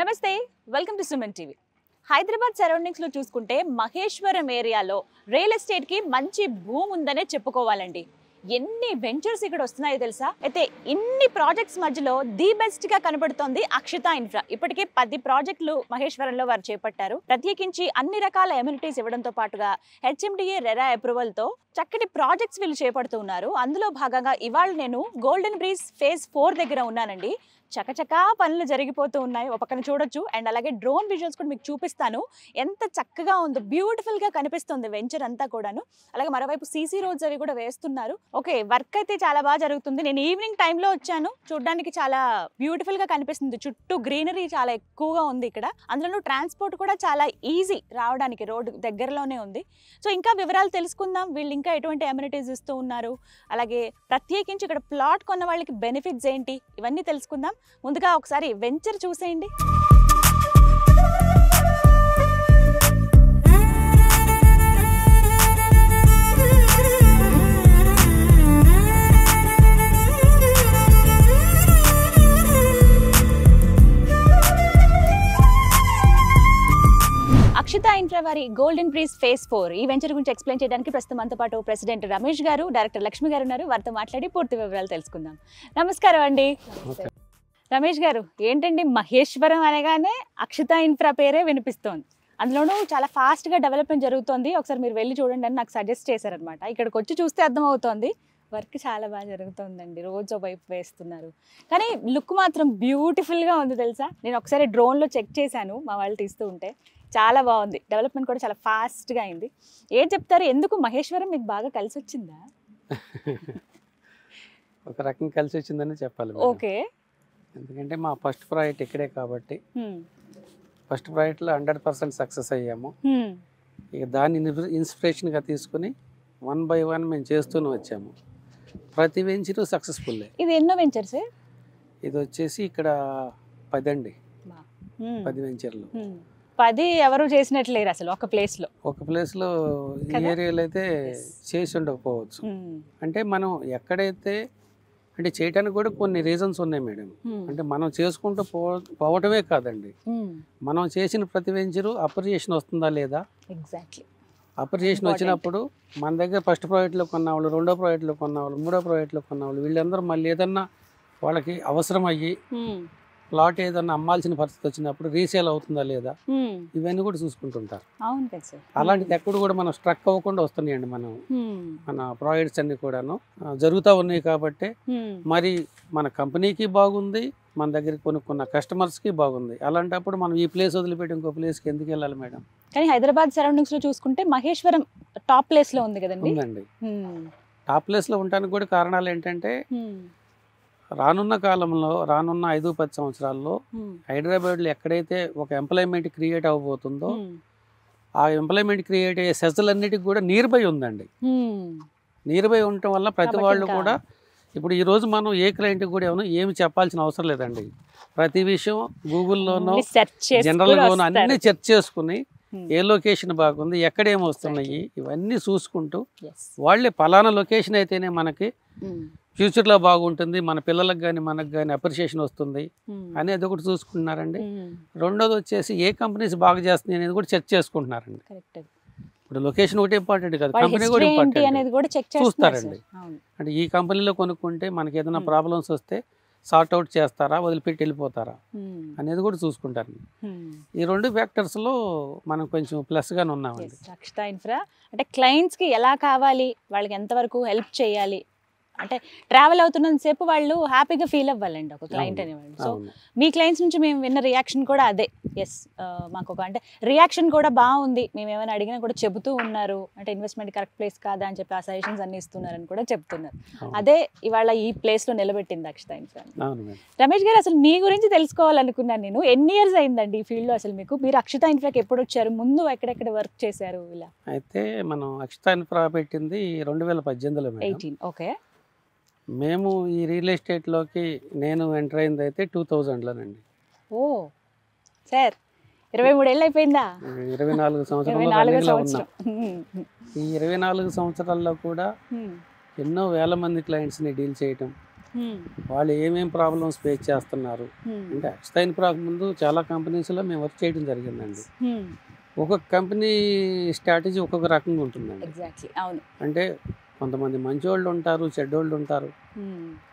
నమస్తే welcome to Suman TV. Hyderabad surroundings లో చూసుకుంటే మహేశ్వరం ఏరియాలో రియల్ ఎస్టేట్ కి మంచి భూమి ఉందనే చెప్పుకోవాలండి. ఎన్ని వెంచర్స్ ఇక్కడ వస్తున్నాయో తెలుసా? అయితే ఇన్ని ప్రాజెక్ట్స్ మధ్యలో ది బెస్ట్ గా కనబడుతోంది అక్షిత ఇన్ఫ్రా. ఇప్పటికే 10 ప్రాజెక్టులు మహేశ్వరంలో వారు చేపట్టారు. ప్రత్యేకించి అన్ని రకాల ఎమ్యూనిటీస్ ఇవ్వడంతో పాటుగా హెచ్ఎండిఏ రెరా అప్రూవల్ తో చక్కటి ప్రాజెక్ట్స్ వీళ్ళు చేపడుతున్నారు. అందులో భాగంగా ఇవాళ నేను గోల్డెన్ బ్రీజ్ ఫేజ్ 4 దగ్గర ఉన్నానండి. చకచకా పనులు జరిగిపోతూ ఉన్నాయి. ఒక పక్కన చూడొచ్చు అండ్ అలాగే డ్రోన్ విజువల్స్ కూడా మీకు చూపిస్తాను. ఎంత చక్కగా ఉందో, బ్యూటిఫుల్ గా కనిపిస్తుంది వెంచర్ అంతా కూడాను. అలాగే మరోవైపు సీసీ రోడ్స్ అవి కూడా వేస్తున్నారు. ఓకే, వర్క్ అయితే చాలా బాగా జరుగుతుంది. నేను ఈవినింగ్ టైంలో వచ్చాను, చూడడానికి చాలా బ్యూటిఫుల్ గా కనిపిస్తుంది. చుట్టూ గ్రీనరీ చాలా ఎక్కువగా ఉంది ఇక్కడ. అందులో ట్రాన్స్పోర్ట్ కూడా చాలా ఈజీ రావడానికి, రోడ్ దగ్గరలోనే ఉంది. సో ఇంకా వివరాలు తెలుసుకుందాం. వీళ్ళు ఇంకా ఎటువంటి అమ్యూనిటీస్ ఇస్తూ ఉన్నారు, అలాగే ప్రత్యేకించి ఇక్కడ ప్లాట్ కొన్న వాళ్ళకి బెనిఫిట్స్ ఏంటి, ఇవన్నీ తెలుసుకుందాం. ముందుగా ఒకసారి వెంచర్ చూసేయండి. అక్షిత ఇన్ఫ్రా వారి గోల్డెన్ బ్రీజ్ ఫేజ్ 4 ఈ వెంచర్ గురించి ఎక్స్ప్లెయిన్ చేయడానికి ప్రస్తుతం మనతో పాటు ప్రెసిడెంట్ రమేష్ గారు, డైరెక్టర్ లక్ష్మి గారు ఉన్నారు. వారితో మాట్లాడి పూర్తి వివరాలు తెలుసుకుందాం. నమస్కారం అండి. రమేష్ గారు, ఏంటండి మహేశ్వరం అనగానే అక్షిత ఇన్ఫ్రా పేరే వినిపిస్తోంది. అందులోనూ చాలా ఫాస్ట్గా డెవలప్మెంట్ జరుగుతోంది. ఒకసారి మీరు వెళ్ళి చూడండి అని నాకు సజెస్ట్ చేశారనమాట. ఇక్కడికి వచ్చి చూస్తే అర్థమవుతోంది వర్క్ చాలా బాగా జరుగుతుందండి. రోజు వైపు వేస్తున్నారు, కానీ లుక్ మాత్రం బ్యూటిఫుల్గా ఉంది తెలుసా. నేను ఒకసారి డ్రోన్లో చెక్ చేశాను, మా వాళ్ళు తీస్తూ ఉంటే చాలా బాగుంది. డెవలప్మెంట్ కూడా చాలా ఫాస్ట్గా అయింది. ఏం చెప్తారు, ఎందుకు మహేశ్వరం మీకు బాగా కలిసి వచ్చిందా? ఒక రకం కలిసి వచ్చిందని చెప్పాలి. ఓకే, ఎందుకంటే మా ఫస్ట్ ప్రాజెక్ట్ ఇక్కడే కాబట్టి ఫస్ట్ ప్రాజెక్ట్లో 100% సక్సెస్ అయ్యాము. ఇక దాన్ని ఇన్స్పిరేషన్గా తీసుకుని 1 by 1 మేము చేస్తూనే వచ్చాము. ప్రతి వెంచరు సక్సెస్ఫుల్. ఇది ఎన్నో వెంచర్స్? ఇది వచ్చేసి ఇక్కడ 10 అండి. 10 వెంచర్లు. 10 ఎవరు చేసినట్లేరు అసలు ఒక ప్లేస్లో. ఒక ప్లేస్లో ఈ ఏరియాలో అయితే చేసి ఉండకపోవచ్చు. అంటే మనం ఎక్కడైతే అంటే చేయడానికి కూడా కొన్ని రీజన్స్ ఉన్నాయి మేడం. అంటే మనం చేసుకుంటూ పోవటమే కాదండి, మనం చేసిన ప్రతి వెంచరు అప్రిసియేషన్ వస్తుందా లేదా. ఎగ్జాక్ట్లీ. అప్రిసియేషన్ వచ్చినప్పుడు మన దగ్గర ఫస్ట్ ప్రాజెక్ట్లో కొన్నవాళ్ళు, రెండో ప్రాజెక్ట్లో కొన్నవాళ్ళు, మూడో ప్రాజెక్ట్లో కొన్నవాళ్ళు, వీళ్ళందరూ మళ్ళీ ఏదన్నా వాళ్ళకి అవసరం అయ్యి ప్లాట్ ఏదన్నా అమ్మాల్సిన పరిస్థితి వచ్చినప్పుడు రీసేల్ అవుతుందా లేదా, ఇవన్నీ కూడా చూసుకుంటుంటారు. అవును కదా సార్. అలాంటిది ఎక్కడ కూడా మనం స్ట్రక్ అవ్వకుండా వస్తున్నాయండి. మన ప్రాజెక్ట్స్ అన్ని కూడాను జరుగుతూ ఉన్నాయి కాబట్టి మరి మన కంపెనీకి బాగుంది, మన దగ్గర కొనుక్కున్న కస్టమర్స్కి బాగుంది. అలాంటప్పుడు మనం ఈ ప్లేస్ వదిలిపెట్టి ఇంకో ప్లేస్కి ఎందుకు వెళ్ళాలి మేడం? కానీ హైదరాబాద్ సరౌండింగ్స్ లో చూసుకుంటే మహేశ్వరం టాప్ ప్లేస్ లో ఉంది కదండి. ఉందండి. టాప్ ప్లేస్ లో ఉండడానికి కూడా కారణాలు ఏంటంటే రానున్న కాలంలో, రానున్న 5-10 సంవత్సరాల్లో హైదరాబాద్లో ఎక్కడైతే ఒక ఎంప్లాయ్మెంట్ క్రియేట్ అవ్వబోతుందో ఆ ఎంప్లాయ్మెంట్ క్రియేట్ అయ్యే సెజలన్నిటికి కూడా నియర్ బై ఉందండి. నియర్ బై ఉండటం వల్ల ప్రతి వాళ్ళు కూడా ఇప్పుడు ఈరోజు మనం ఏ క్లయింట్కి కూడా ఏమి చెప్పాల్సిన అవసరం లేదండి. ప్రతి విషయం గూగుల్లోనో జనరల్గానో అన్ని సెర్చ్ చేసుకుని ఏ లొకేషన్ బాగుంది, ఎక్కడేమి వస్తున్నాయి, ఇవన్నీ చూసుకుంటూ వాళ్ళే పలానా లొకేషన్ అయితేనే మనకి ఫ్యూచర్లో బాగుంటుంది, మన పిల్లలకు కానీ మనకు కానీ అప్రిషియేషన్ వస్తుంది అనేది ఒకటి చూసుకుంటున్నారండి. రెండోది వచ్చేసి ఏ కంపెనీస్ బాగా చేస్తున్నాయి అనేది కూడా చెక్ చేసుకుంటున్నారండి. ఇప్పుడు లొకేషన్ ఒకటి ఇంపార్టెంట్ కాదు, కంపెనీ కూడా ఇంపార్టెంట్ చూస్తారండి. అంటే ఈ కంపెనీలో కొనుక్కుంటే మనకి ఏదైనా ప్రాబ్లమ్స్ వస్తే సార్ట్ అవుట్ చేస్తారా, వదిలిపెట్టి వెళ్ళిపోతారా అనేది కూడా చూసుకుంటారు. ఈ 2 ఫ్యాక్టర్స్లో మనం కొంచెం ప్లస్గానే ఉన్నామండి. అక్షిత ఇన్ఫ్రా అంటే క్లయింట్స్కి ఎలా కావాలి, వాళ్ళకి ఎంతవరకు హెల్ప్ చేయాలి, అంటే ట్రావెల్ అవుతున్నంతసేపు వాళ్ళు హ్యాపీగా ఫీల్ అవ్వాలండి ఒక క్లయింట్ అనేవాళ్ళు. సో మీ క్లయింట్స్ నుంచి మేము విన్న రియాక్షన్ కూడా అదే. ఎస్, మాకు ఒక అంటే రియాక్షన్ కూడా బాగుంది, మేము ఏమైనా అడిగినా కూడా చెబుతూ ఉన్నారు, అంటే ఇన్వెస్ట్మెంట్ కరెక్ట్ ప్లేస్ కాదా అని చెప్పి ఆ సజెషన్స్ అన్ని ఇస్తున్నారని కూడా చెప్తున్నారు. అదే ఇవాళ ఈ ప్లేస్లో నిలబెట్టింది అక్షిత ఇన్ఫ్రా. రమేష్ గారు, అసలు మీ గురించి తెలుసుకోవాలనుకున్నాను నేను. ఎన్ని ఇయర్స్ అయిందండి ఈ ఫీల్డ్లో అసలు మీకు? మీరు అక్షిత ఇన్ఫ్రాకి ఎప్పుడు వచ్చారు, ముందు ఎక్కడెక్కడ వర్క్ చేశారు ఇలా? అయితే మనం అక్షిత ఇన్ఫ్రా పెట్టింది 2018లో. 18. ఓకే. మేము ఈ రియల్ ఎస్టేట్లోకి నేను ఎంటర్ అయింది అయితే 2000లోనండి. ఓ సార్, 23 ఏళ్ళు అయిపోయిందా? 24 సంవత్సరాలు ఉన్నాం. ఈ 24 సంవత్సరాల్లో కూడా ఎన్నో వేల మంది క్లయింట్స్ని డీల్ చేయటం, వాళ్ళు ఏమేం ప్రాబ్లమ్స్ ఫేస్ చేస్తున్నారు. అంటే ఎక్స్టైన్ ప్రాక్ ముందు చాలా కంపెనీస్లో మేము వర్క్ చేయడం జరిగిందండి. ఒక్కొక్క కంపెనీ స్ట్రాటజీ ఒక్కొక్క రకంగా ఉంటుందండి. అంటే కొంతమంది మంచి వాళ్ళు ఉంటారు, చెడ్డోళ్ళు ఉంటారు,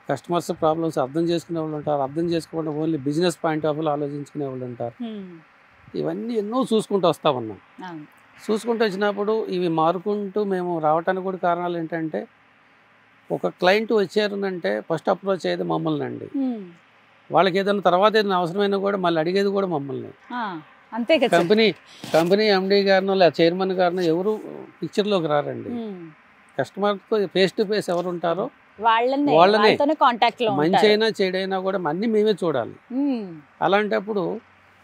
కస్టమర్స్ ప్రాబ్లమ్స్ అర్థం చేసుకునే వాళ్ళు ఉంటారు, అర్థం చేసుకోకుండా ఓన్లీ బిజినెస్ పాయింట్ ఆఫ్ వ్యూలో ఆలోచించుకునే వాళ్ళు ఉంటారు. ఇవన్నీ ఎన్నో చూసుకుంటూ వస్తూ ఉన్నాం. చూసుకుంటూ వచ్చినప్పుడు ఇవి మారుకుంటూ మేము రావడానికి కూడా కారణాలు ఏంటంటే, ఒక క్లయింట్ వచ్చారనంటే ఫస్ట్ అప్రోచ్ అయ్యేది మమ్మల్ని అండి. వాళ్ళకి ఏదైనా తర్వాత ఏదైనా అవసరమైనా కూడా మళ్ళీ అడిగేది కూడా మమ్మల్ని. అంతే కదా. కంపెనీ ఎండీ గారినో లేదా చైర్మన్ గారినో ఎవరు పిక్చర్లోకి రారండి. కస్టమర్తో ఫేస్ టు ఫేస్ ఎవరు ఉంటారో వాళ్ళనే మంచి అయినా చెడైనా కూడా అన్నీ మేమే చూడాలి. అలాంటప్పుడు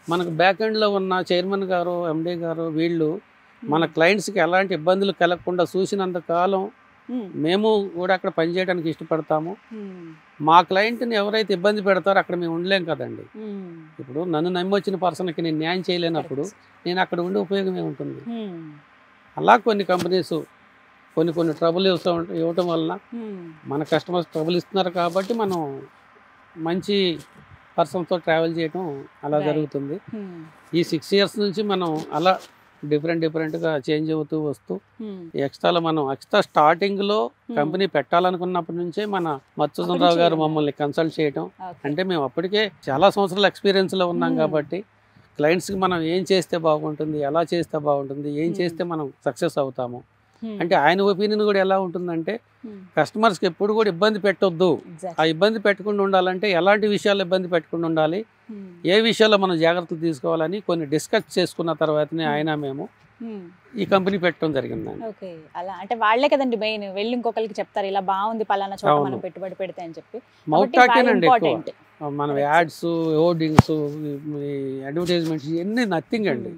మనకు బ్యాక్ ఎండ్లో ఉన్న చైర్మన్ గారు, ఎండీ గారు వీళ్ళు మన క్లయింట్స్కి ఎలాంటి ఇబ్బందులు కలగకుండా చూసినంత కాలం మేము కూడా అక్కడ పనిచేయడానికి ఇష్టపడతాము. మా క్లయింట్ని ఎవరైతే ఇబ్బంది పెడతారో అక్కడ మేము ఉండలేం కదండి. ఇప్పుడు నన్ను నమ్మి వచ్చిన పర్సన్కి నేను న్యాయం చేయలేనప్పుడు నేను అక్కడ ఉండే ఉపయోగమే ఉంటుంది. అలా కొన్ని కంపెనీస్ కొన్ని ట్రబుల్ ఇవ్వటం వలన మన కస్టమర్స్ ట్రబుల్ ఇస్తున్నారు కాబట్టి మనం మంచి పర్సన్తో ట్రావెల్ చేయడం అలా జరుగుతుంది. ఈ 6 years నుంచి మనం అలా డిఫరెంట్గా చేంజ్ అవుతూ వస్తూ ఎక్స్ట్రా స్టార్టింగ్లో కంపెనీ పెట్టాలనుకున్నప్పటి నుంచే మన మత్స్యరావు గారు మమ్మల్ని కన్సల్ట్ చేయటం. అంటే మేము అప్పటికే చాలా సంవత్సరాల ఎక్స్పీరియన్స్లో ఉన్నాం కాబట్టి క్లయింట్స్కి మనం ఏం చేస్తే బాగుంటుంది, ఎలా చేస్తే బాగుంటుంది, ఏం చేస్తే మనం సక్సెస్ అవుతాము అంటే ఆయన ఒపీనియన్ కూడా ఎలా ఉంటుందంటే, కస్టమర్స్కి ఎప్పుడు కూడా ఇబ్బంది పెట్టొద్దు, ఆ ఇబ్బంది పెట్టకుండా ఉండాలంటే ఎలాంటి విషయాలు ఇబ్బంది పెట్టకుండా ఉండాలి, ఏ విషయాల్లో మనం జాగ్రత్తలు తీసుకోవాలని కొన్ని డిస్కస్ చేసుకున్న తర్వాతనే ఆయన మేము ఈ కంపెనీ పెట్టడం జరిగిందండి. ఓకే, అలా అంటే వాళ్ళే కదండి మెయిన్, వెళ్ళి ఇంకొకరికి చెప్తారు ఇలా బాగుంది పలానా చోట మనం పెట్టుబడి పెడితే అని చెప్పి. మౌత్ టాకేనండి ఎక్కువ. మనం యాడ్స్, హోర్డింగ్స్, అడ్వర్టైజ్మెంట్స్ ఇవన్నీ నథింగ్ అండి.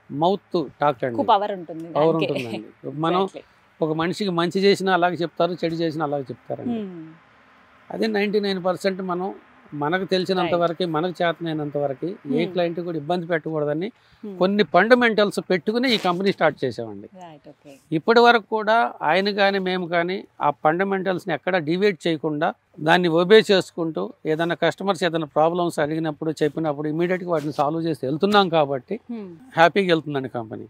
మౌత్ టాక్ అండి, పవర్ ఉంటుందండి. మనం ఒక మనిషికి మంచి చేసినా అలాగే చెప్తారు, చెడు చేసినా అలాగే చెప్తారండి. అదే 99% మనం మనకు తెలిసినంత వరకు, మనకు చేతనైనంత వరకు ఏ క్లయింట్ కూడా ఇబ్బంది పెట్టకూడదని కొన్ని ఫండమెంటల్స్ పెట్టుకుని ఈ కంపెనీ స్టార్ట్ చేసామండి. ఇప్పటి వరకు కూడా ఆయన కానీ మేము కానీ ఆ ఫండమెంటల్స్ని ఎక్కడ డివేట్ చేయకుండా దాన్ని ఒబే చేసుకుంటూ ఏదైనా కస్టమర్స్ ఏదైనా ప్రాబ్లమ్స్ అడిగినప్పుడు చెప్పినప్పుడు ఇమీడియట్గా వాటిని సాల్వ్ చేసి వెళ్తున్నాం కాబట్టి హ్యాపీగా వెళ్తుందండి కంపెనీ.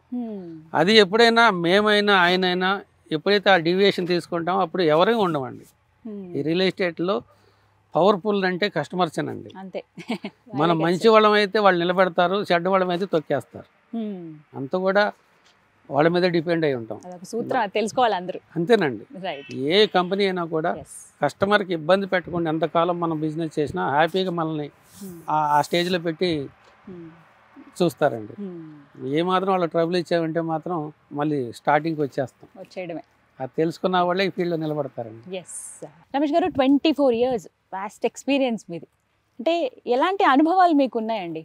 అది ఎప్పుడైనా మేమైనా ఆయనైనా ఎప్పుడైతే ఆ డివియేషన్ తీసుకుంటామో అప్పుడు ఎవరైనా ఉండమండి. ఈ రియల్ ఎస్టేట్లో పవర్ఫుల్ అంటే కస్టమర్స్ అండి. మనం మంచి వాళ్ళం అయితే వాళ్ళు నిలబెడతారు, చెడ్డ వాళ్ళం అయితే తొక్కేస్తారు. అంత కూడా వాళ్ళ మీద డిపెండ్ అయి ఉంటాం. తెలుసుకోవాలి అందరూ. అంతేనండి. ఏ కంపెనీ అయినా కూడా కస్టమర్కి ఇబ్బంది పెట్టకుండా ఎంతకాలం మనం బిజినెస్ చేసినా హ్యాపీగా మనల్ని ఆ స్టేజ్లో పెట్టి చూస్తారండి. ఏ మాత్రం వాళ్ళు ట్రబుల్ ఇచ్చామంటే మాత్రం మళ్ళీ స్టార్టింగ్కి వచ్చేయడమే. అది తెలుసుకున్న వాళ్ళే ఈ ఫీల్డ్లో నిలబడతారండి. రమేష్ గారు, 24 years వాస్ట్ ఎక్స్పీరియన్స్ మీది. అంటే ఎలాంటి అనుభవాలు మీకు ఉన్నాయండి?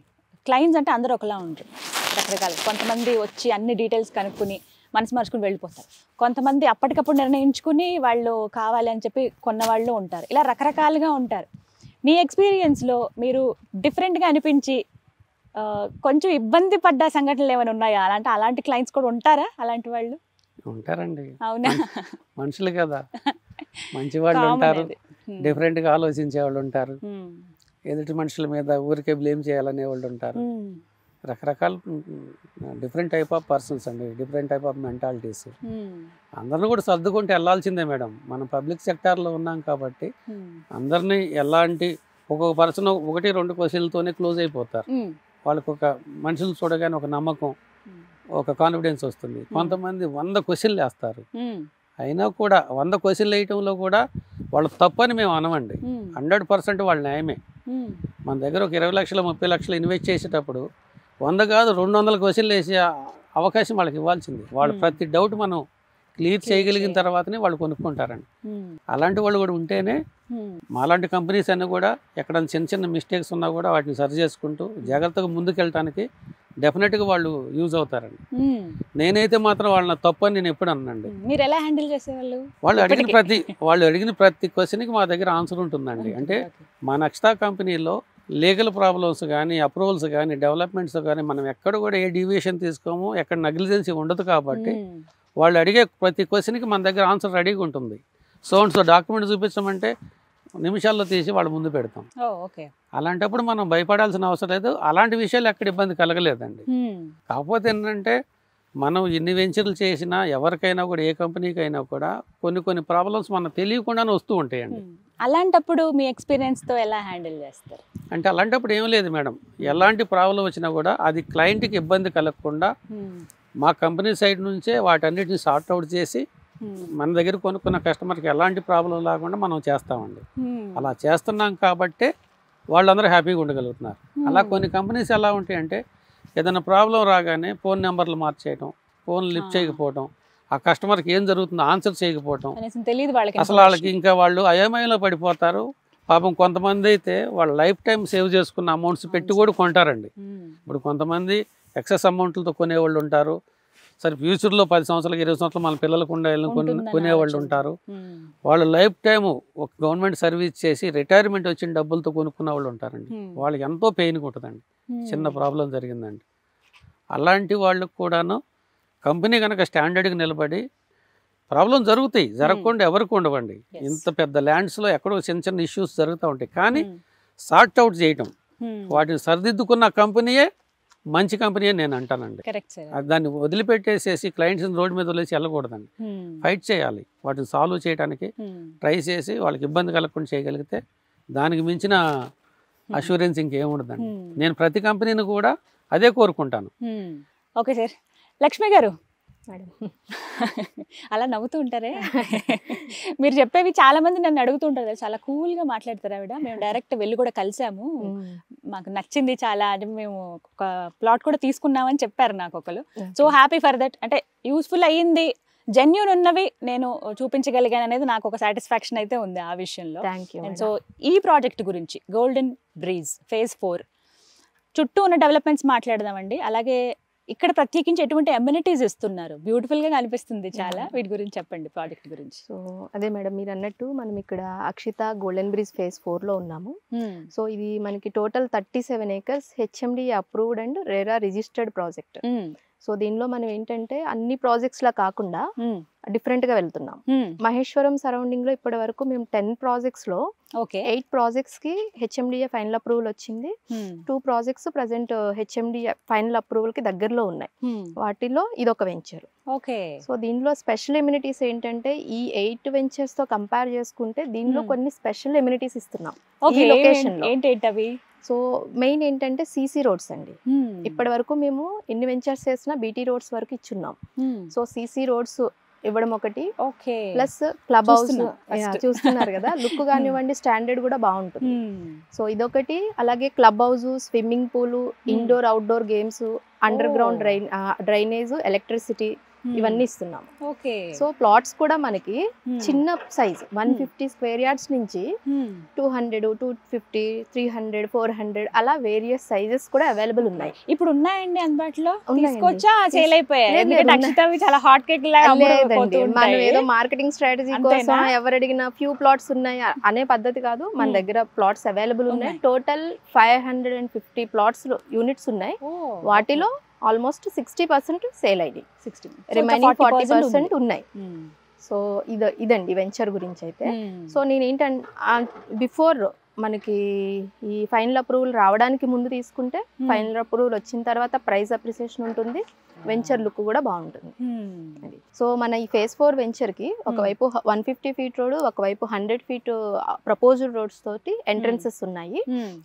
క్లయింట్స్ అంటే అందరూ ఒకలా ఉంటారు, రకరకాల. కొంతమంది వచ్చి అన్ని డీటెయిల్స్ కనుక్కుని మనసు మార్చుకుని వెళ్ళిపోతారు. కొంతమంది అప్పటికప్పుడు నిర్ణయించుకుని వాళ్ళు కావాలి అని చెప్పి కొన్న వాళ్ళు ఉంటారు. ఇలా రకరకాలుగా ఉంటారు. మీ ఎక్స్పీరియన్స్లో మీరు డిఫరెంట్గా అనిపించి కొంచెం ఇబ్బంది పడ్డ సంఘటనలు ఏమైనా ఉన్నాయా? అలాంటి క్లయింట్స్ కూడా ఉంటారా? అలాంటి వాళ్ళు ఉంటారండి. అవునా? మనుషులు కదా, మంచి వాళ్ళు ఉంటారు, డిఫరెంట్గా ఆలోచించే వాళ్ళు ఉంటారు, ఎదుటి మనుషుల మీద ఊరికే బ్లేమ్ చేయాలనే వాళ్ళు ఉంటారు. రకరకాల డిఫరెంట్ టైప్ ఆఫ్ పర్సన్స్ అండి, డిఫరెంట్ టైప్ ఆఫ్ మెంటాలిటీస్. అందరిని కూడా సర్దుకుంటూ వెళ్ళాల్సిందే మేడం. మనం పబ్లిక్ సెక్టార్లో ఉన్నాం కాబట్టి అందరినీ ఎలాంటి ఒక్కొక్క పర్సన్ 1-2 క్వశ్చన్లతోనే క్లోజ్ అయిపోతారు. వాళ్ళకు ఒక మనుషులు చూడగానే ఒక నమ్మకం, ఒక కాన్ఫిడెన్స్ వస్తుంది. కొంతమంది 100 క్వశ్చన్లు వేస్తారు, అయినా కూడా 100 క్వశ్చన్లు వేయటంలో కూడా వాళ్ళు తప్పని మేము అనమండి. 100% వాళ్ళ న్యాయమే. మన దగ్గర ఒక 20 లక్షలు 30 లక్షలు ఇన్వెస్ట్ చేసేటప్పుడు 100 కాదు 200 క్వశ్చన్లు వేసే అవకాశం వాళ్ళకి ఇవ్వాల్సింది. వాళ్ళు ప్రతి డౌట్ మనం క్లియర్ చేయగలిగిన తర్వాతనే వాళ్ళు కొనుక్కుంటారండి. అలాంటి వాళ్ళు కూడా ఉంటేనే మాలాంటి కంపెనీస్ అన్నీ కూడా ఎక్కడ చిన్న మిస్టేక్స్ ఉన్నా కూడా వాటిని సరి చేసుకుంటూ జాగ్రత్తగా ముందుకెళ్ళటానికి డెఫినెట్గా వాళ్ళు యూజ్ అవుతారండి. నేనైతే మాత్రం వాళ్ళని తప్పని నేను ఎప్పుడు అన్నానండి. మీరు ఎలా హ్యాండిల్ చేసేవాళ్ళు? వాళ్ళు అడిగిన ప్రతి క్వశ్చన్కి మా దగ్గర ఆన్సర్ ఉంటుందండి. అంటే మా నక్షతా కంపెనీలో లీగల్ ప్రాబ్లమ్స్ కానీ, అప్రూవల్స్ కానీ, డెవలప్మెంట్స్ కానీ మనం ఎక్కడ కూడా ఏ డీవియేషన్ తీసుకోము, ఎక్కడ నెగ్లిజెన్సీ ఉండదు. కాబట్టి వాళ్ళు అడిగే ప్రతి క్వశ్చన్కి మన దగ్గర ఆన్సర్ రెడీగా ఉంటుంది. సో డాక్యుమెంట్ చూపించమంటే నిమిషాల్లో తీసి వాళ్ళ ముందు పెడతాం. ఓకే. అలాంటప్పుడు మనం భయపడాల్సిన అవసరం లేదు. అలాంటి విషయాలు ఎక్కడ ఇబ్బంది కలగలేదండి. కాకపోతే ఏంటంటే మనం ఎన్ని వెంచర్లు చేసినా ఎవరికైనా కూడా ఏ కంపెనీకైనా కూడా కొన్ని ప్రాబ్లమ్స్ మనకు తెలియకుండానే వస్తూ ఉంటాయండి. అలాంటప్పుడు మీ ఎక్స్పీరియన్స్తో ఎలా హ్యాండిల్ చేస్తారు? అంటే అలాంటప్పుడు ఏం లేదు మేడం, ఎలాంటి ప్రాబ్లం వచ్చినా కూడా అది క్లయింట్కి ఇబ్బంది కలగకుండా మా కంపెనీ సైడ్ నుంచే వాటన్నిటిని సార్ట్ అవుట్ చేసి మన దగ్గర కొనుక్కున్న కస్టమర్కి ఎలాంటి ప్రాబ్లం లేకుండా మనం చేస్తామండి. అలా చేస్తున్నాం కాబట్టే వాళ్ళందరూ హ్యాపీగా ఉండగలుగుతున్నారు. అలా కొన్ని కంపెనీస్ ఎలా ఉంటాయంటే ఏదైనా ప్రాబ్లం రాగానే ఫోన్ నెంబర్లు మార్చేయటం, ఫోన్ లిఫ్ట్ చేయకపోవటం, ఆ కస్టమర్కి ఏం జరుగుతుందో ఆన్సర్ చేయకపోవటం, అసలు వాళ్ళకి ఇంకా వాళ్ళు అయోమయంలో పడిపోతారు. పాపం కొంతమంది అయితే వాళ్ళ లైఫ్ టైం సేవ్ చేసుకున్న అమౌంట్స్ పెట్టి కూడా కొంటారండి. ఇప్పుడు కొంతమంది ఎక్సెస్ అమౌంట్లతో కొనేవాళ్ళు ఉంటారు. సరే ఫ్యూచర్లో 10 సంవత్సరాలు 20 సంవత్సరాలు మన పిల్లలకు కొనేవాళ్ళు ఉంటారు. వాళ్ళు లైఫ్ టైము ఒక గవర్నమెంట్ సర్వీస్ చేసి రిటైర్మెంట్ వచ్చిన డబ్బులతో కొనుక్కున్న వాళ్ళు ఉంటారండి. వాళ్ళకి ఎంతో పెయిన్గా ఉంటుందండి, చిన్న ప్రాబ్లం జరిగిందండి. అలాంటి వాళ్ళకు కూడాను కంపెనీ కనుక స్టాండర్డ్గా నిలబడి ప్రాబ్లం జరుగుతాయి, జరగకుండా ఎవరికి ఉండవండి. ఇంత పెద్ద ల్యాండ్స్లో ఎక్కడో చిన్న ఇష్యూస్ జరుగుతూ ఉంటాయి, కానీ సార్ట్ అవుట్ చేయటం, వాటిని సరిదిద్దుకున్న కంపెనీయే మంచి కంపెనీ అని నేను అంటానండి. దాన్ని వదిలిపెట్టేసేసి క్లయింట్స్ని రోడ్డు మీద వదిలేసి వెళ్ళకూడదండి. ఫైట్ చేయాలి, వాటిని సాల్వ్ చేయడానికి ట్రై చేసి వాళ్ళకి ఇబ్బంది కలగకుండా చేయగలిగితే దానికి మించిన అష్యూరెన్స్ ఇంకేముండదండి. నేను ప్రతి కంపెనీని కూడా అదే కోరుకుంటాను. Okay sir. లక్ష్మి గారు అలా నవ్వుతూ ఉంటారే, మీరు చెప్పేవి చాలా మంది నన్ను అడుగుతుంటారు, చాలా కూల్గా మాట్లాడతారు ఆవిడ. మేము డైరెక్ట్ వెళ్ళి కూడా కలిసాము, మాకు నచ్చింది చాలా, అంటే మేము ఒక ప్లాట్ కూడా తీసుకున్నామని చెప్పారు నాకు ఒకరు. So happy for that. అంటే యూస్ఫుల్ అయ్యింది, జెన్యూన్ ఉన్నవి నేను చూపించగలిగాను అనేది నాకు ఒక సాటిస్ఫాక్షన్ అయితే ఉంది ఆ విషయంలో. సో ఈ ప్రాజెక్ట్ గురించి గోల్డెన్ బ్రీజ్ ఫేజ్ 4 చుట్టూ ఉన్న డెవలప్మెంట్స్ మాట్లాడదామండి. అలాగే ఇక్కడ ప్రత్యేకించి ఎటువంటి అమ్యూనిటీస్ ఇస్తున్నారు, బ్యూటిఫుల్ గా కనిపిస్తుంది చాలా, వీటి గురించి చెప్పండి, ప్రాజెక్ట్ గురించి. సో అదే మేడం మీరు అన్నట్టు మనం ఇక్కడ అక్షిత గోల్డెన్ బ్రిడ్జ్ ఫేజ్ 4 లో ఉన్నాము. సో ఇది మనకి total 37 acres HMD approved and RERA registered project. So దీనిలో మనం ఏంటంటే అన్ని ప్రాజెక్ట్స్ లా కాకుండా డిఫరెంట్ గా వెళ్తున్నాం. మహేశ్వరం సరౌండింగ్ లో ఇప్పటి వరకు మేము 10 ప్రాజెక్ట్స్ లో 8 ప్రాజెక్ట్స్ కి హెచ్ఎండిఏ ఫైనల్ అప్రూవల్ వచ్చింది. 2 projects present HMDA final approval కి దగ్గరలో ఉన్నాయి. వాటిలో ఇదొక వెంచర్. సో దీనిలో స్పెషల్ ఎమ్యూనిటీస్ ఏంటంటే ఈ 8 వెంచర్స్ తో కంపేర్ చేసుకుంటే దీనిలో కొన్ని స్పెషల్ ఎమ్యూనిటీస్ ఇస్తున్నాం ఈ లొకేషన్ లో. సో మెయిన్ ఏంటంటే సీసీ రోడ్స్ అండి. ఇప్పటి వరకు మేము ఎన్ని వెంచర్స్ చేసినా బీటీ రోడ్స్ వరకు ఇచ్చున్నాం. సో సీసీ రోడ్స్ ఇవ్వడం ఒకటి, ప్లస్ క్లబ్ హౌస్ చూస్తున్నారు కదా, లుక్ కానివ్వండి స్టాండర్డ్ కూడా బాగుంటుంది. సో ఇదొకటి. అలాగే club house, swimming pool, indoor outdoor games, underground drainage, electricity ఇవన్నీ ఇస్తున్నాం. సో ప్లాట్స్ కూడా మనకి చిన్న సైజ్ 150 స్క్వేర్ యార్డ్స్ నుంచి 200, 250, 300, 400 అలా వేరియస్ సైజెస్ కూడా అవైలబుల్ ఉన్నాయి. ఇప్పుడు ఉన్నాయండి అందుబాటులో? మనం ఏదో మార్కెటింగ్ స్ట్రాటజీ కోసం ఎవరు అడిగినా ఫ్యూ ప్లాట్స్ ఉన్నాయి అనే పద్ధతి కాదు. మన దగ్గర ప్లాట్స్ అవైలబుల్ ఉన్నాయి. టోటల్ 550 ప్లాట్స్ యూనిట్స్ ఉన్నాయి. వాటిలో ఆల్మోస్ట్ 60% సేల్ అయ్యి, రిమైనింగ్ 40% ఉన్నాయి. సో ఇదండి వెంచర్ గురించి అయితే. సో నేను ఏంటంటే బిఫోర్ మనకి ఈ ఫైనల్ అప్రూవల్ రావడానికి ముందు తీసుకుంటే, ఫైనల్ అప్రూవల్ వచ్చిన తర్వాత ప్రైస్ అప్రిసియేషన్ ఉంటుంది, వెంచర్ లుక్ కూడా బాగుంటుంది. సో మన ఈ ఫేజ్ 4 వెంచర్ కి ఒకవైపు 150 ఫీట్ రోడ్, ఒకవైపు 100 ఫీట్ ప్రపోజల్ రోడ్స్ తోటి ఎంట్రన్సెస్ ఉన్నాయి.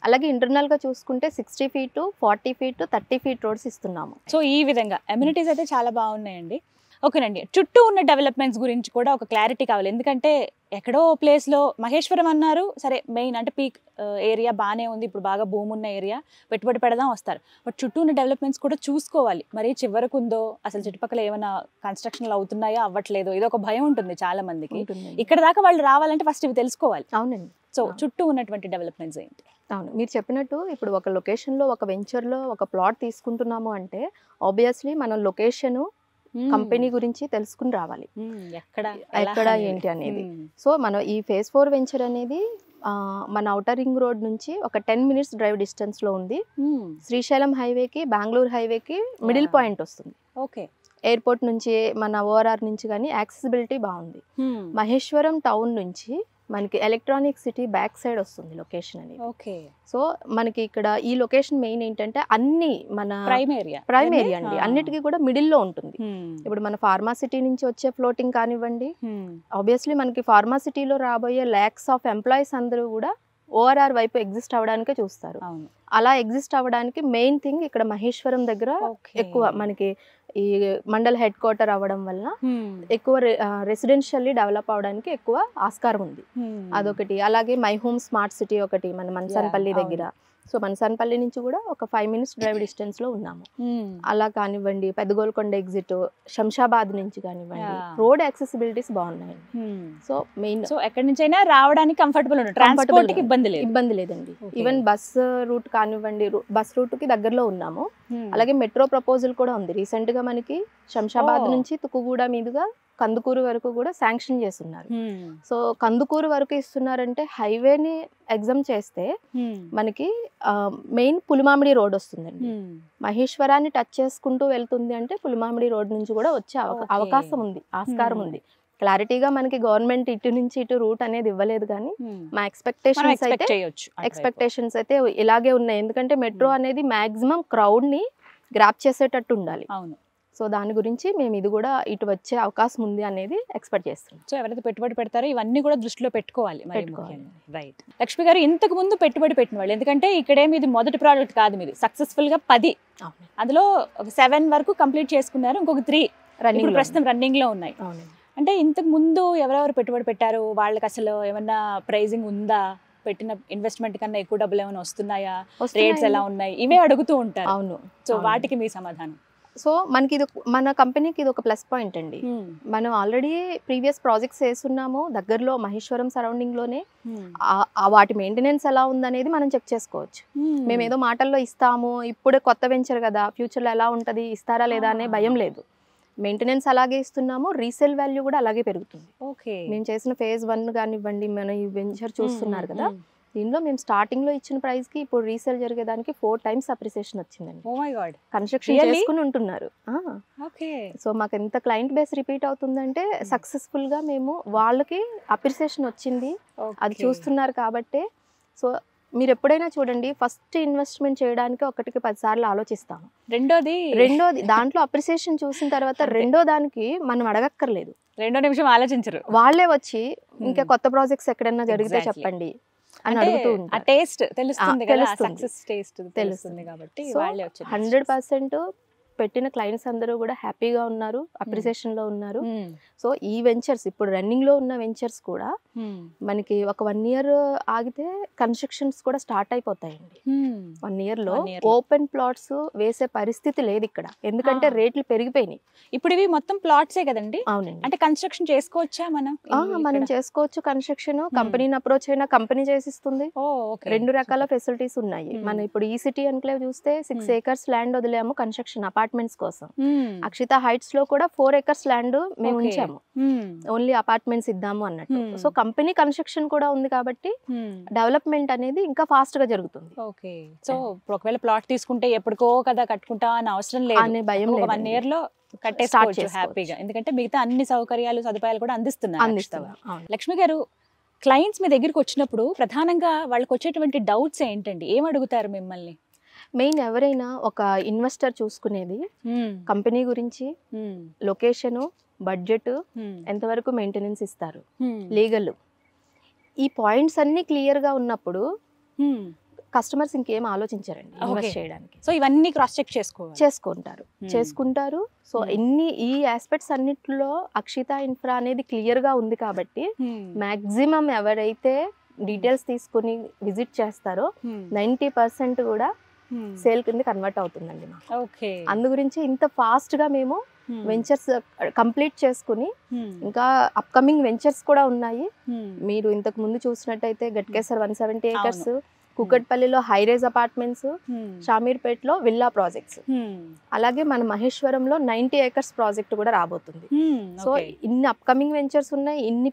అలాగే ఇంటర్నల్ గా చూసుకుంటే 60 ఫీట్, 40 ఫీట్, 30 ఫీట్ రోడ్స్ ఇస్తున్నాము. సో ఈ విధంగా అమ్యూనిటీస్ అయితే చాలా బాగున్నాయండి. ఓకేనండి, చుట్టూ ఉన్న డెవలప్మెంట్స్ గురించి కూడా ఒక క్లారిటీ కావాలి. ఎందుకంటే ఎక్కడో ప్లేస్లో మహేశ్వరం అన్నారు, సరే మెయిన్ అంటే పీక్ ఏరియా బాగానే ఉంది, ఇప్పుడు బాగా భూమి ఉన్న ఏరియా, పెట్టుబడి పెడదాం వస్తారు. బట్ చుట్టూ ఉన్న డెవలప్మెంట్స్ కూడా చూసుకోవాలి. మరి చివరకు ఉందో, అసలు చుట్టుపక్కల ఏమైనా కన్స్ట్రక్షన్లు అవుతున్నాయో అవ్వట్లేదో, ఇది ఒక భయం ఉంటుంది చాలా మందికి. ఇక్కడ దాకా వాళ్ళు రావాలంటే ఫస్ట్ ఇవి తెలుసుకోవాలి. అవునండి. సో చుట్టూ ఉన్నటువంటి డెవలప్మెంట్స్ ఏంటి? అవును, మీరు చెప్పినట్టు ఇప్పుడు ఒక లొకేషన్లో ఒక వెంచర్లో ఒక ప్లాట్ తీసుకుంటున్నాము అంటే ఆబ్వియస్లీ మనం లొకేషను, కంపెనీ గురించి తెలుసుకుని రావాలి, ఎక్కడ ఏంటి అనేది. సో మనం ఈ ఫేజ్ 4 వెంచర్ అనేది మన ఔటర్ రింగ్ రోడ్ నుంచి ఒక 10 minutes డ్రైవ్ డిస్టెన్స్ లో ఉంది. శ్రీశైలం హైవేకి, బెంగళూరు హైవేకి మిడిల్ పాయింట్ వస్తుంది. ఎయిర్పోర్ట్ నుంచి, మన ఓఆర్ఆర్ నుంచి కానీ యాక్సెసిబిలిటీ బాగుంది. మహేశ్వరం టౌన్ నుంచి మనకి ఎలక్ట్రానిక్ సిటీ బ్యాక్ సైడ్ వస్తుంది లొకేషన్ అనేది. ఓకే. సో మనకి ఇక్కడ ఈ లొకేషన్ మెయిన్ ఏంటంటే అన్ని మన ప్రైమ్ ఏరియా అండి, అన్నిటికీ కూడా మిడిల్లో ఉంటుంది. ఇప్పుడు మన ఫార్మాసిటీ నుంచి వచ్చే ఫ్లోటింగ్ కానివ్వండి, ఆబ్వియస్లీ మనకి ఫార్మాసిటీలో రాబోయే ల్యాక్స్ ఆఫ్ ఎంప్లాయీస్ అందరూ కూడా ఓఆర్ఆర్ వైపు ఎగ్జిస్ట్ అవ్వడానికే చూస్తారు. అలా ఎగ్జిస్ట్ అవ్వడానికి మెయిన్ థింగ్ ఇక్కడ మహేశ్వరం దగ్గర ఎక్కువ మనకి ఈ మండల్ హెడ్ క్వార్టర్ అవ్వడం వల్ల ఎక్కువ రెసిడెన్షియల్లీ డెవలప్ అవడానికి ఎక్కువ ఆస్కారం ఉంది. అదొకటి. అలాగే మై హోమ్ స్మార్ట్ సిటీ ఒకటి మన మన్సన్పల్లి దగ్గర. సో మన్సన్పల్లి నుంచి కూడా ఒక 5 minutes డ్రైవ్ డిస్టెన్స్ లో ఉన్నాము. అలా కానివ్వండి, పెద్దగోల్కొండ ఎగ్జిట్, శంషాబాద్ నుంచి కానివ్వండి, రోడ్ యాక్సెసిబిలిటీస్ బాగున్నాయండి. సో మెయిన్ సో ఎక్కడి నుంచి అయినా రావడానికి కంఫర్టబుల్ ఉంటుంది, ట్రాన్స్పోర్ట్ కి ఇబ్బంది లేదండి. ఈవెన్ బస్ రూట్ కానివ్వండి, బస్ రూట్ కి దగ్గరలో ఉన్నాము. అలాగే మెట్రో ప్రపోజల్ కూడా ఉంది. రీసెంట్ గా మనకి శంషాబాద్ నుంచి తుకుగూడ మీదుగా కందుకూరు వరకు కూడా శాంక్షన్ చేస్తున్నారు. సో కందుకూరు వరకు ఇస్తున్నారంటే హైవేని ఎగ్జామ్ చేస్తే మనకి మెయిన్ పులిమామిడి రోడ్ వస్తుందండి. మహేశ్వరాన్ని టచ్ చేసుకుంటూ వెళ్తుంది అంటే పులిమామిడి రోడ్ నుంచి కూడా వచ్చే అవకాశం ఉంది, ఆస్కారం ఉంది. క్లారిటీగా మనకి గవర్నమెంట్ ఇటు నుంచి ఇటు రూట్ అనేది ఇవ్వలేదు, కానీ మా ఎక్స్పెక్టేషన్స్ అయితే ఇలాగే ఉన్నాయి. ఎందుకంటే మెట్రో అనేది మాక్సిమం క్రౌడ్ ని గ్రాప్ చేసేటట్టు ఉండాలి. సో దాని గురించి మేము ఇది కూడా ఇటు వచ్చే అవకాశం ఉంది అనేది ఎక్స్పెక్ట్ చేస్తున్నాం. సో ఎవరైతే పెట్టుబడి పెడతారో ఇవన్నీ కూడా దృష్టిలో పెట్టుకోవాలి. రైట్. లక్ష్మి గారు, ఇంతకు ముందు పెట్టుబడి పెట్టిన వాళ్ళు, ఎందుకంటే ఇక్కడే మీది మొదటి ప్రాజెక్ట్ కాదు, మీది సక్సెస్ఫుల్ గా 10, అందులో ఒక 7 వరకు కంప్లీట్ చేసుకున్నారు, ఇంకొక 3 ప్రస్తుతం రన్నింగ్ లో ఉన్నాయి. అంటే ఇంతకు ముందు ఎవరెవరు పెట్టుబడి పెట్టారు, వాళ్ళకి అసలు ఏమన్నా ప్రైజింగ్ ఉందా, పెట్టిన ఇన్వెస్ట్మెంట్ కన్నా ఎక్కువ డబ్బులు ఏమైనా వస్తున్నాయా, రేట్స్ ఎలా ఉన్నాయి, ఇవే అడుగుతూ ఉంటారు. అవును. సో వాటికి మీ సమాధానం? సో మనకి ఇది మన కంపెనీకి ఇది ఒక ప్లస్ పాయింట్ అండి. మనం ఆల్రెడీ ప్రీవియస్ ప్రాజెక్ట్స్ వేస్తున్నాము దగ్గరలో మహేశ్వరం సరౌండింగ్ లోనే. వాటి మెయింటెనెన్స్ ఎలా ఉందనేది మనం చెక్ చేసుకోవచ్చు. మేము ఏదో మాటల్లో ఇస్తాము, ఇప్పుడే కొత్త వెంచర్ కదా, ఫ్యూచర్లో ఎలా ఉంటుంది, ఇస్తారా లేదా అనే భయం లేదు. మెయింటెనెన్స్ అలాగే ఇస్తున్నాము, రీసేల్ వాల్యూ కూడా అలాగే పెరుగుతుంది. మేము చేసిన phase 1 కానివ్వండి, మన ఈ వెంచర్ చూస్తున్నారు కదా, దీనిలో మేము స్టార్టింగ్ లో ఇచ్చిన ప్రైస్ కి ఇప్పుడు రీసేల్ జరిగేదానికి 4 times అప్రిసియేషన్ వచ్చిందండి. కన్స్ట్రక్షన్ చేసుకుని ఉంటున్నారు. సో మాకు ఎంత క్లయింట్ బేస్ రిపీట్ అవుతుందంటే సక్సెస్ఫుల్ గా మేము వాళ్ళకి అప్రిసియేషన్ వచ్చింది, అది చూస్తున్నారు కాబట్టి. సో మీరు ఎప్పుడైనా చూడండి, ఫస్ట్ ఇన్వెస్ట్మెంట్ చేయడానికి 1కి 10 సార్లు ఆలోచిస్తాము. రెండోది దాంట్లో అప్రిసియేషన్ చూసిన తర్వాత రెండో దానికి మనం అడగక్కర్లేదు, 2 నిమిషం ఆలోచించరు, వాళ్ళే వచ్చి ఇంకా కొత్త ప్రాజెక్ట్స్ ఎక్కడైనా జరిగితే చెప్పండి అని అడుగుతూ ఉంటారు. 100% పెట్టిన క్లయింట్స్ అందరూ కూడా హ్యాపీగా ఉన్నారు, అప్రిసియేషన్ లో ఉన్నారు. సో ఈ వెంచర్స్ ఇప్పుడు రన్నింగ్ లో ఉన్న వెంచర్స్ కూడా మనకి ఒక 1 year ఆగితే కన్స్ట్రక్షన్స్ కూడా స్టార్ట్ అయిపోతాయండి. 1 year లో ఓపెన్ ప్లాట్స్ వేసే పరిస్థితి లేదు ఇక్కడ, ఎందుకంటే రేట్లు పెరిగిపోయినాయి. ఇప్పుడు ఇవి మొత్తం ప్లాట్సే కదండి? అవునండి. అంటే కన్స్ట్రక్షన్ చేసుకోవచ్చా మనం చేసుకోవచ్చు కన్స్ట్రక్షన్. కంపెనీని అప్రోచ్ అయినా కంపెనీ చేసిస్తుంది. 2 రకాల ఫెసిలిటీస్ ఉన్నాయి. మనం ఇప్పుడు ఈ సిటీ ఎన్క్లేవ్ చూస్తే 6 acres ల్యాండ్ వదిలేము కన్స్ట్రక్షన్ అపార్ట్మెంట్స్ కోసం. అక్షిత హైట్స్ లో కూడా 4 acres ల్యాండ్ మేము ఉంచాము, ఓన్లీ అపార్ట్మెంట్స్ ఇద్దాము అన్నట్టు. సో కంపెనీ కన్స్ట్రక్షన్ కూడా ఉంది కాబట్టి డెవలప్మెంట్ అనేది ఇంకా ఫాస్ట్ గా జరుగుతుంది. సో ఒకవేళ ప్లాట్ తీసుకుంటే ఎప్పటికో కదా కట్టుకుంటా అని అవసరం లేదు అనే భయం లేదు, 1 year లో కట్టేసుకోవచ్చు హ్యాపీగా, ఎందుకంటే మిగతా అన్ని సౌకర్యాలు సదుపాయాలు కూడా అందిస్తున్నారు. లక్ష్మి గారు, క్లయింట్స్ మీ దగ్గరికి వచ్చినప్పుడు ప్రధానంగా వాళ్ళకి వచ్చేటువంటి డౌట్స్ ఏంటండి, ఏం అడుగుతారు మిమ్మల్ని? మెయిన్ ఎవరైనా ఒక ఇన్వెస్టర్ చూసుకునేది కంపెనీ గురించి, లొకేషన్, బడ్జెట్, ఎంతవరకు మెయింటెనెన్స్ ఇస్తారు, లీగల్, ఈ పాయింట్స్ అన్ని క్లియర్ గా ఉన్నప్పుడు కస్టమర్స్ ఇంకేం ఆలోచించారండి ఇన్వెస్ట్ చేయడానికి. సో ఇవన్నీ క్రాస్ చెక్ చేసుకుంటారు. సో ఈ ఆస్పెక్ట్స్ అన్నిట్లో అక్షిత ఇన్ఫ్రా అనేది క్లియర్ గా ఉంది కాబట్టి మాక్సిమం ఎవరైతే డీటెయిల్స్ తీసుకుని విజిట్ చేస్తారో 90% కూడా సేల్ కింద కన్వర్ట్ అవుతుందండి. అందు గురించి ఇంత ఫాస్ట్ గా మేము వెంచర్స్ కంప్లీట్ చేసుకుని ఇంకా అప్కమింగ్ వెంచర్స్ కూడా ఉన్నాయి. మీరు ఇంతకు ముందు చూసినట్టయితే గట్కేసర్ 170 acres, కుకట్పల్లిలో హైరేజ్ అపార్ట్మెంట్స్, షామీర్పేటలో విల్లా ప్రాజెక్ట్స్, అలాగే మన మహేశ్వరంలో 90 acres ప్రాజెక్ట్ కూడా రాబోతుంది. సో ఇన్ని అప్కమింగ్ వెంచర్స్ ఉన్నాయి, ఇన్ని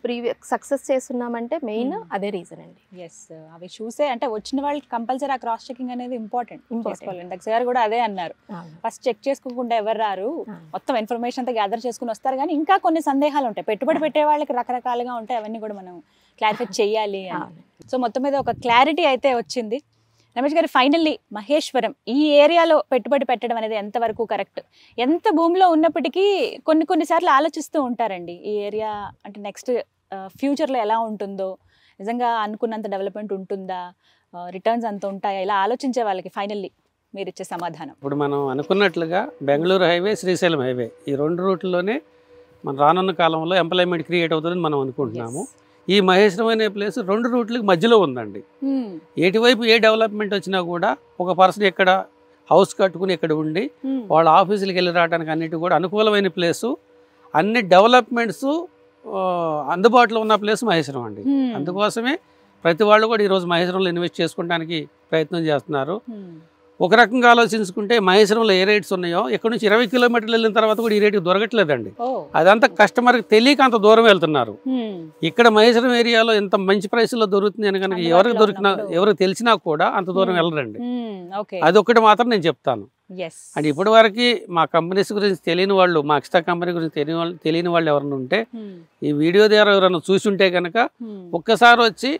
సక్సెస్ చేస్తున్నామంటే మెయిన్ అదే రీజన్ అండి. ఎస్, అవి చూసే అంటే వచ్చిన వాళ్ళకి కంపల్సరీ ఆ క్రాస్ చెకింగ్ అనేది ఇంపార్టెంట్. సార్ కూడా అదే అన్నారు, ఫస్ట్ చెక్ చేసుకోకుండా ఎవరు రారు, మొత్తం ఇన్ఫర్మేషన్ అంతా గ్యాదర్ చేసుకుని వస్తారు. కానీ ఇంకా కొన్ని సందేహాలు ఉంటాయి, పెట్టుబడి పెట్టే వాళ్ళకి రకరకాలుగా ఉంటాయి, అవన్నీ కూడా మనం క్లారిఫై చేయాలి అని. సో మొత్తం మీద ఒక క్లారిటీ అయితే వచ్చింది. రమేష్ గారు, ఫైనల్లీ మహేశ్వరం ఈ ఏరియాలో పెట్టుబడి పెట్టడం అనేది ఎంతవరకు కరెక్ట్? ఎంత భూమిలో ఉన్నప్పటికీ కొన్నిసార్లు ఆలోచిస్తూ ఉంటారండి, ఈ ఏరియా అంటే నెక్స్ట్ ఫ్యూచర్లో ఎలా ఉంటుందో, నిజంగా అనుకున్నంత డెవలప్మెంట్ ఉంటుందా, రిటర్న్స్ అంత ఉంటాయా, ఇలా ఆలోచించే వాళ్ళకి ఫైనల్లీ మీరు ఇచ్చే సమాధానం? ఇప్పుడు మనం అనుకున్నట్లుగా బెంగళూరు హైవే, శ్రీశైలం హైవే ఈ 2 రూట్లలోనే మన రానున్న కాలంలో ఎంప్లాయ్మెంట్ క్రియేట్ అవుతుందని మనం అనుకుంటున్నాము. ఈ మహేశ్వరం అనే ప్లేస్ 2 రూట్లకు మధ్యలో ఉందండి. ఎటువైపు ఏ డెవలప్మెంట్ వచ్చినా కూడా ఒక పర్సన్ ఇక్కడ హౌస్ కట్టుకుని ఇక్కడ ఉండి వాళ్ళ ఆఫీసులకు వెళ్ళి రావడానికి అన్నిటి కూడా అనుకూలమైన ప్లేసు, అన్ని డెవలప్మెంట్స్ అందుబాటులో ఉన్న ప్లేస్ మహేశ్వరం అండి. అందుకోసమే ప్రతి వాళ్ళు కూడా ఈరోజు మహేశ్వరంలో ఇన్వెస్ట్ చేసుకోవడానికి ప్రయత్నం చేస్తున్నారు. ఒక రకంగా ఆలోచించుకుంటే మహేశ్వరంలో ఏ రేట్స్ ఉన్నాయో ఇక్కడ నుంచి 20 కిలోమీటర్లు వెళ్ళిన తర్వాత కూడా ఈ రేటుకి దొరకట్లేదండి. అదంతా కస్టమర్కి తెలియక అంత దూరం వెళ్తున్నారు. ఇక్కడ మహేశ్వరం ఏరియాలో ఎంత మంచి ప్రైస్లో దొరుకుతుంది అని కనుక ఎవరికి తెలిసినా కూడా అంత దూరం వెళ్ళరండి. అదొకటి మాత్రం నేను చెప్తాను. అంటే ఇప్పటి వరకు మా కంపెనీస్ గురించి తెలియని వాళ్ళు, మా అక్షతా కంపెనీ గురించి తెలియని వాళ్ళు ఎవరైనా ఉంటే ఈ వీడియో ద్వారా ఎవరైనా చూసి ఉంటే కనుక ఒక్కసారి వచ్చి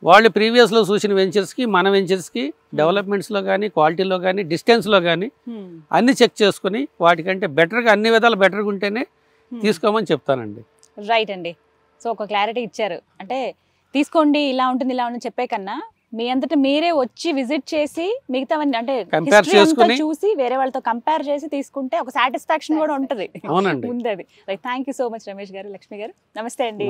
వాళ్ళు ప్రీవియస్లో చూసిన వెంచర్స్కి మన వెంచర్స్కి డెవలప్మెంట్స్లో కానీ, క్వాలిటీలో కానీ, డిస్టెన్స్లో కానీ అన్ని చెక్ చేసుకుని వాటికంటే బెటర్గా, అన్ని విధాలు బెటర్గా ఉంటేనే తీసుకోమని చెప్తానండి. రైట్ అండి. సో ఒక క్లారిటీ ఇచ్చారు, అంటే తీసుకోండి ఇలా ఉంటుంది ఇలా ఉంటుంది చెప్పే కన్నా మీ అంతటా మీరే వచ్చి విజిట్ చేసి మిగతావన్నీ అంటే కంపేర్ చేసుకుని చూసి వేరే వాళ్ళతో కంపేర్ చేసి తీసుకుంటే ఒక సాటిస్ఫాక్షన్ కూడా ఉంటుంది. అవునండి. ఉంది అది. Right, thank you so much Ramesh గారు, లక్ష్మి గారు, నమస్తే అండి.